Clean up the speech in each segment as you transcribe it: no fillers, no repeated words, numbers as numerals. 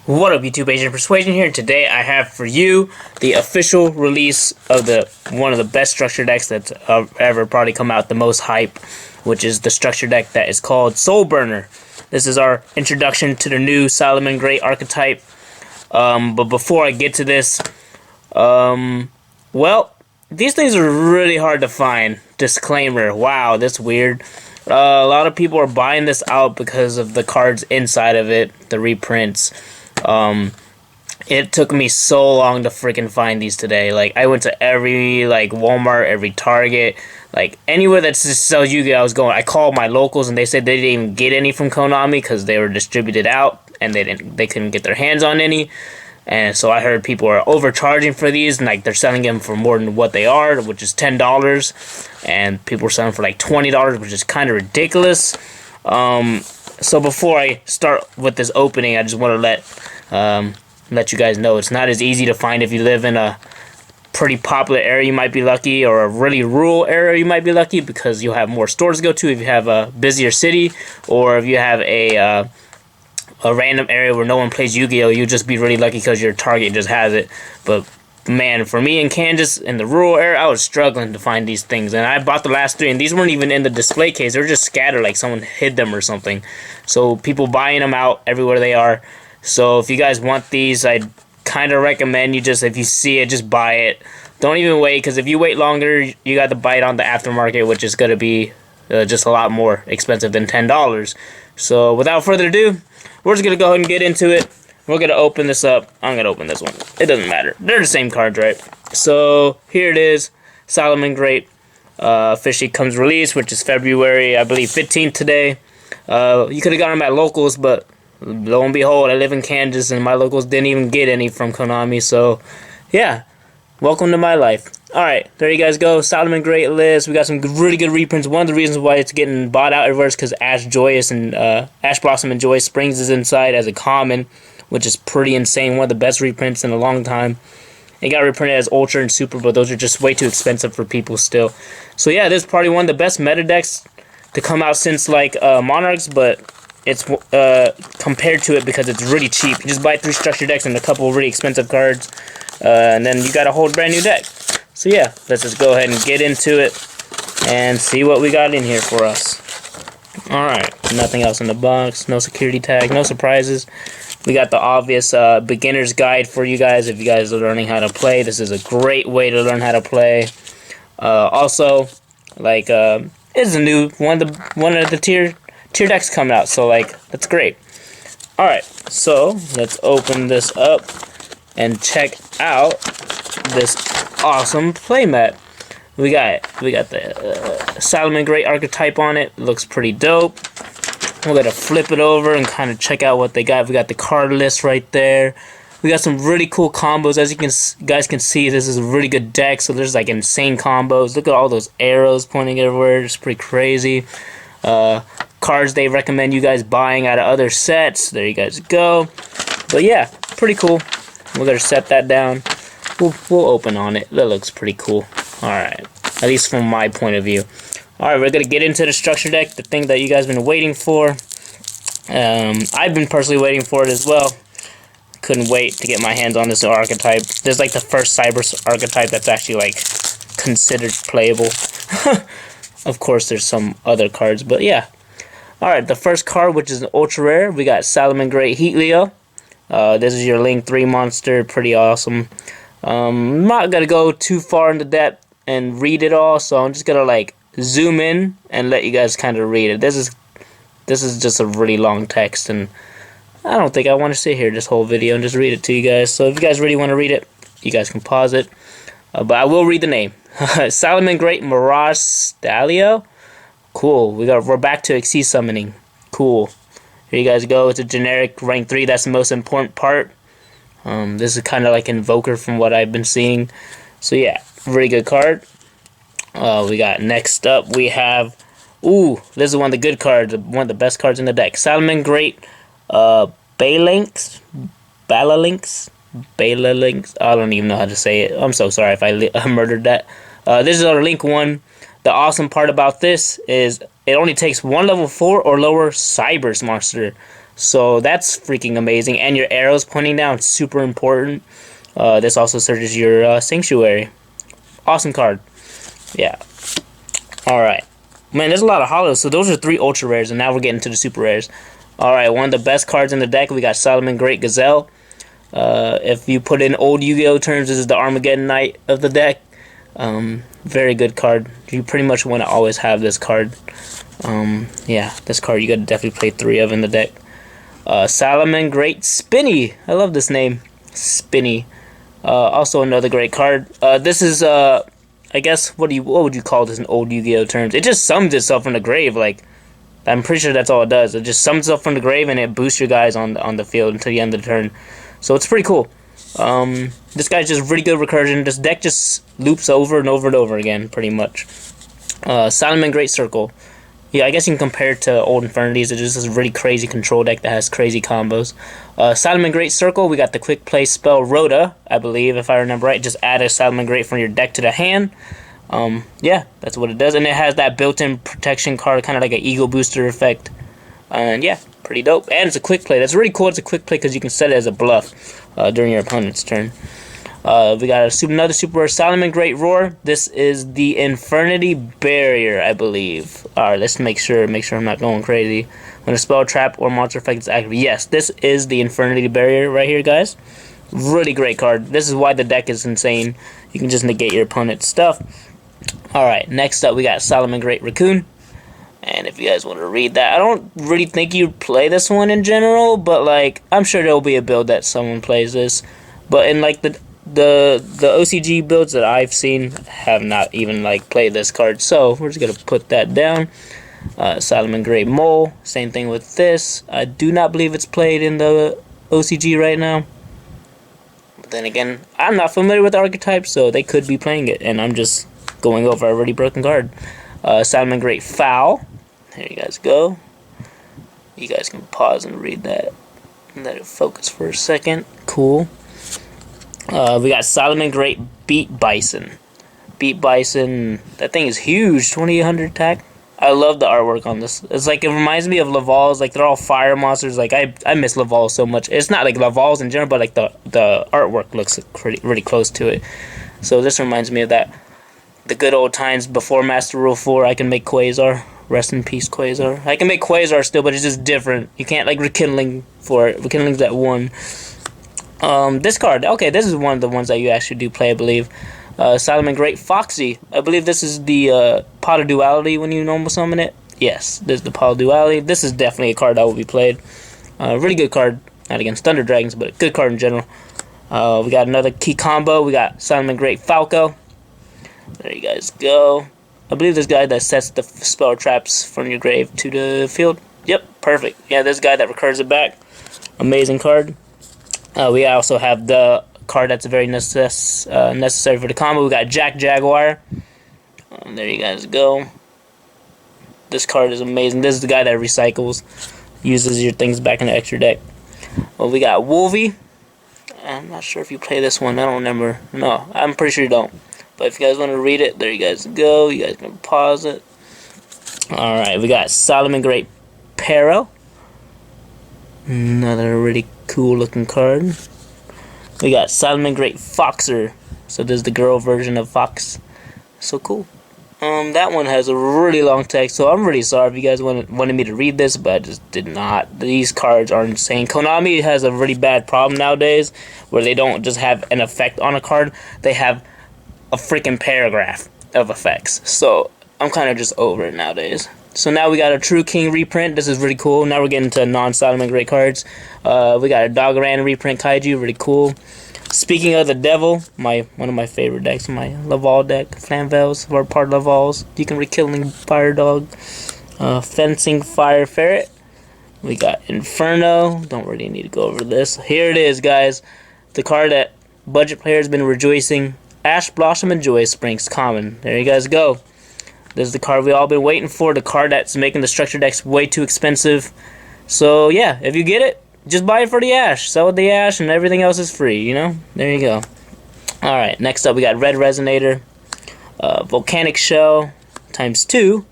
What up, YouTube? Agent Persuasion here, and today I have for you the official release of one of the best structure decks that's ever probably come out, the most hype, which is the structure deck that is called Soulburner. This is our introduction to the new Salamangreat archetype. But before I get to this, well, these things are really hard to find. Disclaimer, wow, that's weird. A lot of people are buying this out because of the cards inside of it, the reprints. It took me so long to freaking find these today. Like, I went to every, Walmart, every Target, anywhere that just sells Yu-Gi-Oh! I was going. I called my locals and they said they didn't even get any from Konami because they were distributed out and they couldn't get their hands on any. And so I heard people are overcharging for these, and they're selling them for more than what they are, which is $10, and people are selling for $20, which is kind of ridiculous. So before I start with this opening, I just want to let you guys know it's not as easy to find. If you live in a pretty popular area, you might be lucky, or a really rural area, you might be lucky because you'll have more stores to go to if you have a busier city, or if you have a random area where no one plays Yu-Gi-Oh! You'll just be really lucky because your Target just has it. But man, for me in Kansas, in the rural area, I was struggling to find these things. And I bought the last three, and these weren't even in the display case. They were just scattered, like someone hid them or something. So people buying them out everywhere they are. So if you guys want these, I'd kind of recommend you just, if you see it, just buy it. Don't even wait, because if you wait longer, you got to buy it on the aftermarket, which is going to be just a lot more expensive than $10. So without further ado, we're just going to go ahead and get into it. We're going to open this up. I'm going to open this one. It doesn't matter. They're the same cards, right? So here it is. Salamangreat officially comes release, which is February, I believe, 15th today. You could have gotten them at locals, but lo and behold, I live in Kansas, and my locals didn't even get any from Konami. So, yeah. Welcome to my life. Alright, there you guys go. Salamangreat list. We got some really good reprints. One of the reasons why it's getting bought out everywhere is because Ash Blossom and Joyous Springs is inside as a common, which is pretty insane. One of the best reprints in a long time. It got reprinted as Ultra and Super, but those are just way too expensive for people still. So yeah, this is probably one of the best meta decks to come out since Monarchs, but it's compared to it because it's really cheap. You just buy 3 structure decks and a couple of really expensive cards, and then you got a whole brand new deck. So yeah, let's just go ahead and get into it and see what we got in here for us. Alright, nothing else in the box, no security tag, no surprises. We got the obvious beginner's guide for you guys if you guys are learning how to play. This is a great way to learn how to play. Also, it's a new one of the tier decks coming out, so that's great. Alright, so let's open this up and check out this awesome playmat. We got the Salamangreat archetype on it. Looks pretty dope. We're gonna flip it over and kind of check out what they got. We got the card list right there. We got some really cool combos. As you guys can see, this is a really good deck. So there's insane combos. Look at all those arrows pointing everywhere. It's pretty crazy. Cards they recommend you guys buying out of other sets. There you guys go. But yeah, pretty cool. We're gonna set that down. We'll open on it. That looks pretty cool. Alright. At least from my point of view. Alright, we're going to get into the structure deck. The thing that you guys have been waiting for. I've been personally waiting for it as well. Couldn't wait to get my hands on this archetype. This is the first Cyber archetype that's actually considered playable. Of course, there's some other cards, but yeah. Alright, the first card, which is an ultra rare. We got Salamangreat Yugioh. This is your Link 3 monster. Pretty awesome. I'm not gonna go too far into depth and read it all, so I'm just gonna zoom in and let you guys kind of read it. This is just a really long text, and I don't think I want to sit here this whole video and just read it to you guys. So if you guys really want to read it, you guys can pause it. But I will read the name. Salamangreat Mirage Stalio. Cool. We're back to Xyz summoning. Cool. Here you guys go. It's a generic rank 3. That's the most important part. This is kind of like Invoker from what I've been seeing. So yeah, really good card. We got next up, we have, this is one of the good cards, one of the best cards in the deck. Salamangreat Balalinx. I don't even know how to say it. I'm so sorry if I murdered that. This is our Link 1. The awesome part about this is it only takes 1 level 4 or lower Cyber monster. So that's freaking amazing. And your arrows pointing down, super important. This also searches your sanctuary. Awesome card. Yeah. Alright. Man, there's a lot of holos. So those are 3 ultra rares, and now we're getting to the super rares. Alright, one of the best cards in the deck. We got Salamangreat Gazelle. If you put in old Yu-Gi-Oh terms, this is the Armageddon Knight of the deck. Very good card. You pretty much want to always have this card. Yeah, this card you gotta definitely play 3 of in the deck. Salamangreat Spinny. I love this name. Spinny. Also another great card. This is I guess what would you call this in old Yu-Gi-Oh terms? It just summons itself from the grave. Like, I'm pretty sure that's all it does. It just summons itself from the grave and it boosts your guys on the field until the end of the turn. So it's pretty cool. This guy's just really good recursion. This deck just loops over and over and over again, pretty much. Salamangreat Circle. Yeah, I guess you can compare it to old Infernities. It's just this really crazy control deck that has crazy combos. Salamangreat Circle, we got the quick play spell Rhoda, I believe, if I remember right. Just add a Salamangreat from your deck to the hand. Yeah, that's what it does. And it has that built-in protection card, kind of like an ego booster effect. And yeah, pretty dope. And it's a quick play. That's really cool. It's a quick play because you can set it as a bluff during your opponent's turn. We got another super rare Salamangreat Roar. This is the Infernity Barrier, I believe. Alright, let's make sure I'm not going crazy. When a spell, trap, or monster effect is active. Yes, this is the Infernity Barrier right here, guys. Really great card. This is why the deck is insane. You can just negate your opponent's stuff. Alright, next up we got Salamangreat Raccoon. And if you guys want to read that, I don't really think you'd play this one in general, but like, I'm sure there'll be a build that someone plays this. But in like the OCG builds that I've seen have not even like played this card, so we're just gonna put that down. Salamangreat Mole, same thing with this. I do not believe it's played in the OCG right now. But then again, I'm not familiar with the archetype, so they could be playing it, and I'm just going over a already broken card. Salamangreat Foul. There you guys go. You guys can pause and read that. Let it focus for a second. Cool. We got Salamangreat Beat Bison. Beat Bison, that thing is huge. 2800 attack. I love the artwork on this. It's like, it reminds me of Laval's. Like, they're all fire monsters. Like, I miss Laval so much. It's not like Laval's in general, but like the artwork looks really close to it. So this reminds me of that. The good old times before Master Rule 4. I can make Quasar. Rest in peace, Quasar. I can make Quasar still, but it's just different. You can't like rekindling for it. Rekindling's that one. This card, okay, this is one of the ones that you actually do play, I believe. Salamangreat Foxy. I believe this is the Pot of Duality when you normal summon it. Yes, this is the Pot of Duality. This is definitely a card that will be played. Really good card. Not against Thunder Dragons, but a good card in general. We got another key combo. We got Salamangreat Falco. There you guys go. I believe this guy that sets the spell traps from your grave to the field. Yep, perfect. Yeah, this guy that recurs it back. Amazing card. We also have the card that's very necessary for the combo. We got Jack Jaguar. There you guys go. This card is amazing. This is the guy that recycles. Uses your things back in the extra deck. Well, we got Wolvie. I'm not sure if you play this one. I don't remember. No, I'm pretty sure you don't. But if you guys want to read it, there you guys go. You guys can pause it. Alright, we got Salamangreat Pero. Another really cool looking card. We got Salamangreat Foxer. So this is the girl version of Fox. So cool. That one has a really long text, so I'm really sorry if you guys wanted me to read this, but I just did not. These cards are insane. Konami has a really bad problem nowadays where they don't just have an effect on a card. They have a freaking paragraph of effects. So I'm kind of just over it nowadays. So now we got a True King reprint. This is really cool. Now we're getting to non-Salamangreat cards. We got a Dogran reprint Kaiju. Really cool. Speaking of the devil, one of my favorite decks, my Laval deck, Flamvels, or part of Laval's. You can Rekilling Fire Dog. Fencing Fire Ferret. We got Inferno. Don't really need to go over this. Here it is, guys. The card that budget players been rejoicing. Ash Blossom and Joy Springs common. There you guys go. This is the card we all been waiting for. The card that's making the structure decks way too expensive. So yeah, if you get it, just buy it for the Ash. Sell the Ash and everything else is free, you know? There you go. Alright, next up we got Red Resonator. Volcanic Shell ×2.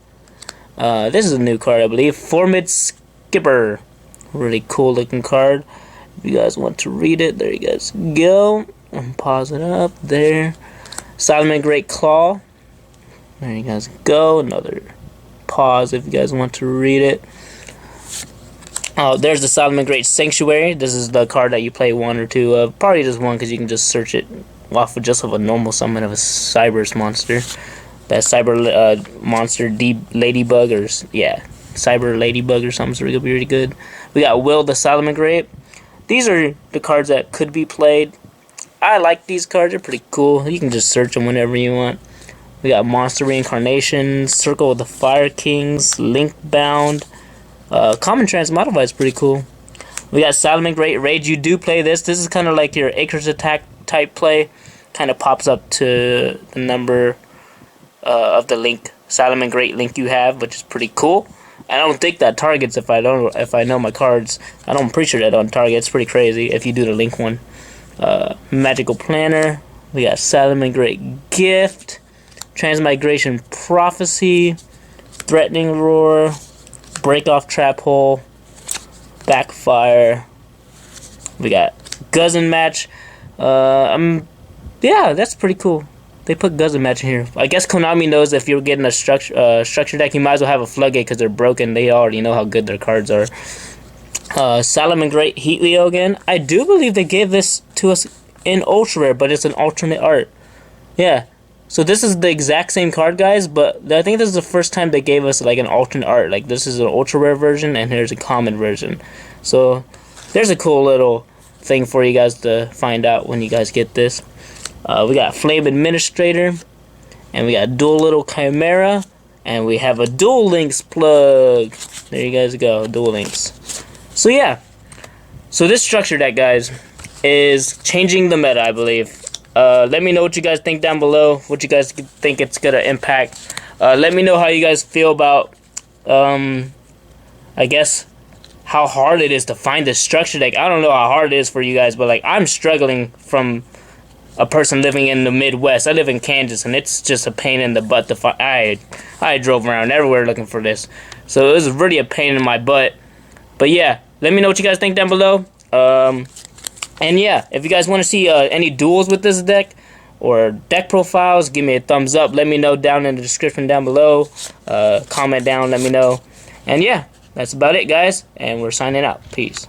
This is a new card, I believe. Formid Skipper. Really cool looking card. If you guys want to read it, there you guys go. And pause it up there. Salamangreat Claw. There you guys go. Another pause if you guys want to read it. Oh, there's the Salamangreat Sanctuary. This is the card that you play one or two of. Probably just one because you can just search it off of just of a normal summon of a Cyber's monster. That Cyber monster Ladybug, or yeah, Cyber Ladybug or something. So it'll be really good. We got Will the Salamangreat. These are the cards that could be played. I like these cards. They're pretty cool. You can just search them whenever you want. We got Monster Reincarnation, Circle of the Fire Kings, Link Bound. Common Transmodify is pretty cool. We got Salamangreat Rage. You do play this. This is kind of like your Acres Attack type play. Kind of pops up to the number of the link, Salamangreat link you have, which is pretty cool. I don't think that targets if I know my cards. I'm pretty sure that don't target. It's pretty crazy if you do the link one. Magical Planner. We got Salamangreat Gift, Transmigration Prophecy, Threatening Roar, Break Off Trap Hole, Backfire. We got Guzzin Match. Yeah, that's pretty cool. They put Guzzin Match in here. I guess Konami knows if you're getting a structure deck, you might as well have a Floodgate because they're broken. They already know how good their cards are. Salamangreat Heatleo again. I do believe they gave this to us in Ultra Rare, but it's an alternate art. Yeah. So this is the exact same card, guys, but I think this is the first time they gave us like an alternate art. Like this is an Ultra Rare version, and here's a common version. So there's a cool little thing for you guys to find out when you guys get this. We got Flame Administrator, and we got Dual Little Chimera, and we have a Dual Links plug. There you guys go, Dual Links. So yeah, so this structure deck, guys, is changing the meta, I believe. Let me know what you guys think down below, what you guys think it's gonna impact. Let me know how you guys feel about, I guess, how hard it is to find this structure deck. I don't know how hard it is for you guys, but like I'm struggling from a person living in the Midwest. I live in Kansas, and it's just a pain in the butt to find. I drove around everywhere looking for this, so it was really a pain in my butt. But yeah, let me know what you guys think down below. And yeah, if you guys want to see any duels with this deck or deck profiles, give me a thumbs up. Let me know down in the description down below. Comment down, let me know. And yeah, that's about it, guys. And we're signing out. Peace.